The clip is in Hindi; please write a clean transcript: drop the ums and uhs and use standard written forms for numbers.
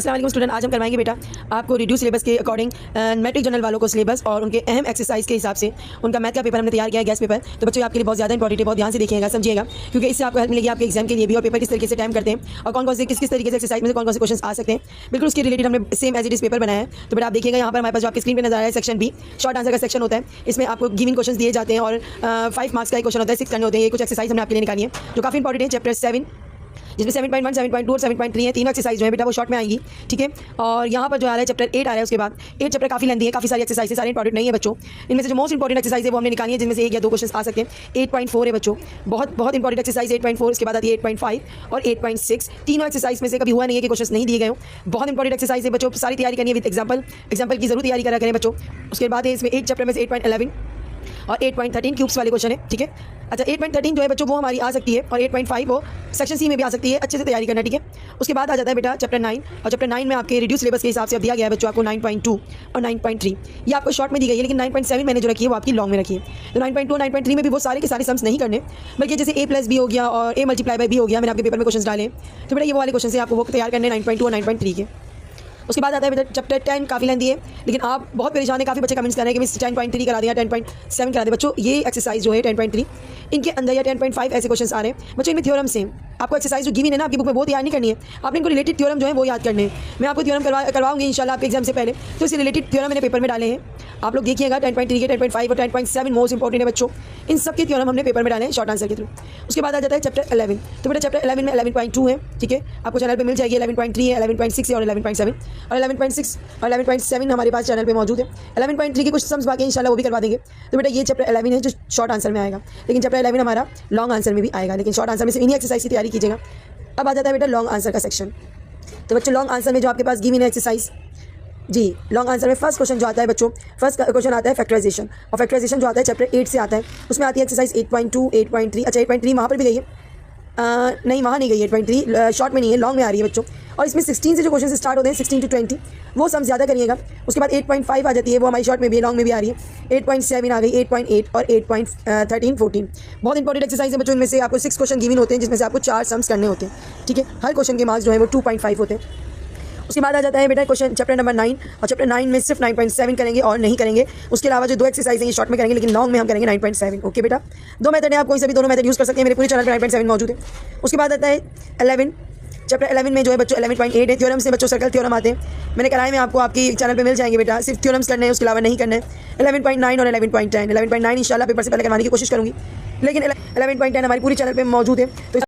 अस्सलाम वालेकुम स्टूडेंट, आज हम करवाएंगे बेटा आपको रिड्यूस सिलेबस के अकॉर्डिंग मैट्रिक जनरल वालों को सिलेबस और उनके अहम एक्सरसाइज के हिसाब से उनका मैथ का पेपर हमने तैयार किया है, गैस पेपर। तो बच्चों आपके लिए बहुत ज़्यादा इंपॉर्टेंट है, बहुत ध्यान से देखिएगा, समझिएगा, क्योंकि इससे आपको हेल्प मिलेगी आपके एग्जाम के लिए भी और पेपर किस तरीके से टाइम करते हैं और कौन कौन से किस तरीके से एक्सरसाइज में से कौन कौन से क्वेश्चन आ सकते हैं, बिल्कुल उसके रिलेटेड हमने सेम एज इट इस पेपर बनाया है। तो बेटा आप देखिएगा यहाँ पर हमारे पास जो आपकी स्क्रीन पर नजर आ रहा है सेक्शन बी शॉर्ट आंसर का सेक्शन होता है। इसमें आपको गिवन क्वेश्चन दिए जाते हैं और 5 मार्क्स का एक क्वेश्चन होता है, 6 करने होते हैं। ये कुछ एक्सरसाइज हमने आपके लिए निकाली है जो काफ़ी इंपॉर्टेंट है। चैप्टर 7 जिसमें 7.1, 7.2 और 7.3 है, तीनों एक्सरसाइज जो है बेटा वो शॉर्ट में आएंगी, ठीक है। और यहाँ पर जो आ रहा है चैप्टर 8 आ रहा है, उसके बाद 8 चैप्टर काफ़ी लेंदी है, काफ़ी सारी एक्सरसाइज है, सारे इंपॉर्टेंट नहीं है बच्चों। इनमें से जो मोस्ट इंपॉर्टेंट एक्सरसाइज है वो हमने निकाली है, जिनमें से 1 या 2 क्वेश्चन आ सकते हैं। 8.4 है बच्चों, बहुत बहुत इंपॉर्टेंट एक्सरसाइज 8.4, उसके बाद आती है 8.5 और 8.6। तीनों एक्सरसाइज में से कभी हुआ नहीं है कि क्वेश्चन नहीं दिए गए हो। बहुत इंपॉर्टेंट एक्सरसाइज है बच्चों, सारी तैयारी करनी है विद एग्जाम्पल की जरूर तैयारी करा करें बच्चों। उसके बाद है इसमें 8 चैप्टर में से 8.11 और 8.13 क्यूब्स वाले क्वेश्चन है, ठीक है। अच्छा 8.13 जो है बच्चों वो हमारी आ सकती है और 8.5 वो सेक्शन सी में भी आ सकती है, अच्छे से तैयारी करना, ठीक है। उसके बाद आ जाता है बेटा चैप्टर 9 और चैप्टर 9 में आपके रिड्यूस सिलेबस के हिसाब से अब दिया गया है बच्चों आपको 9.2 और 9.3। ये आपको शॉर्ट में दी गई है, लेकिन 9.7 मैंने जो रखी है वो आपकी लॉन्ग में रखी है। तो 9.2 और 9.3 में भी वो सारे के सारे सम्स नहीं करने, बल्कि जैसे a+b हो गया और a मल्टीप्लाई बाय b हो गया, मैंने आपके पेपर में क्वेश्चन डाले। तो बेटा ये वो वाले क्वेश्चन से आपको वो तैयार करने 9.2 और 9.3 के। उसके बाद आता है बेटा चैप्टर 10, काफ़ी लेंदी है, लेकिन आप बहुत परेशान है, काफ़ी बच्चे कमेंट्स कर रहे हैं कि मिस 10.3 करा दिया, 10.7 करा दिया। बच्चों ये एक्सरसाइज जो है 10.3 इनके अंदर या 10.5 ऐसे क्वेश्चन आ रहे हैं बच्चों। इनमें थ्योरम सेम आपको एक्सरसाइज जो गिवन है ना आपकी बुक में वो तैयार नहीं करनी है, आपने इनको रिलेटेड थ्योरम जो है वो याद करने हैं। मैं आपको थ्योरम करवाऊंगी इंशाल्लाह आपके एग्जाम से पहले, तो इससे रिलेटेड थ्योरम मैंने पेपर में डाले हैं, आप लोग देखिएगा। 10.3 के 10.5 और 10.7 मोस्ट इंपॉर्टेंट है बच्चों, इन सब के थ्योरम हमने पेपर में डाले हैं शॉर्ट आंसर के थ्रू। उसके बाद आ जाता है चैप्टर 11। तो बेटा चैप्टर 11 में 11.2 है, ठीक है, आपको चैनल पे मिल जाएगी। 11.3 है, 11.6 है और 11.7 और 11.6 और 11.7 हमारे पास चैनल पे मौजूद है। 11.3 के कुछ सम्स बाकी इंशाल्लाह वो भी करवा देंगे। तो बेटा ये चैप्टर 11 है जो शॉर्ट आंसर में आएगा, लेकिन चैप्टर 11 हमारा लॉन्ग आंसर में भी आएगा, लेकिन शॉर्ट आंसर में से इन्हीं एक्सरसाइज की तैयारी कीजिएगा। अब आ जाता है बेटा लॉन्ग आंसर का सेक्शन। तो बच्चों लॉन्ग आंसर में जो आपके पास गिवन है एक्सरसाइज जी, लॉन्ग आंसर में फर्स्ट क्वेश्चन जो आता है बच्चों, फर्स्ट क्वेश्चन आता है फैक्टराइजेशन, और फैक्टराइजेशन जो आता है चैप्टर 8 से आता है। उसमें आती है एक्सरसाइज 8.2, 8.3। अच्छा 8.3 वहाँ पर भी गई है, नहीं वहाँ नहीं गई है 8.3, शॉर्ट में नहीं है, लॉन्ग में आ रही है बच्चों। और इसमें 16 से जो क्वेश्चन स्टार्ट होते हैं 16 to 20 वो सम ज़्यादा करिएगा। उसके बाद 8.5 आ जाती है, वो हमारी शॉर्ट में भी है, लॉन्ग में भी आ रही है। 8.7 आ गई, 8.8 और 8.13, 14 बहुत इंपॉर्टेंट एक्सरसाइज है बच्चों। इनमें से आपको 6 क्वेश्चन गिवन होते हैं, जिसमें से आपको 4 सम्स करने होते हैं, ठीक है। हर क्वेश्चन के मार्क्स जो है वो 2.5 होते हैं। उसके बाद आ जाता है बेटा क्वेश्चन चैप्टर नंबर 9 और चैप्टर 9 में सिर्फ 9.7 करेंगे और नहीं करेंगे। उसके अलावा जो 2 एक्सरसाइज हैं ये शॉर्ट में करेंगे, लेकिन लॉन्ग में हम करेंगे 9.7। ओके बेटा, 2 मेथड है, आप कोई से भी दोनों मेथड यूज़ कर सकते हैं, मेरे पूरे चैनल पर 9.7 मौजूद है। उसके बाद आता है 11, चैप्टर 11 में जो है बच्चों 11.8 है, थ्योरम से बच्चों सर्कल थ्योरम आते हैं, मैंने कराए में आपको आपकी चैनल पे मिल जाएंगे बेटा। सिर्फ थ्योरम्स करने हैं, उसके अलावा नहीं करना है। 11.9 और 11.10 इंशाल्लाह पेपर से पहले करवाने की कोशिश करूँगी, लेकिन 11.10 हमारी पूरी चैनल पे मौजूद है। तो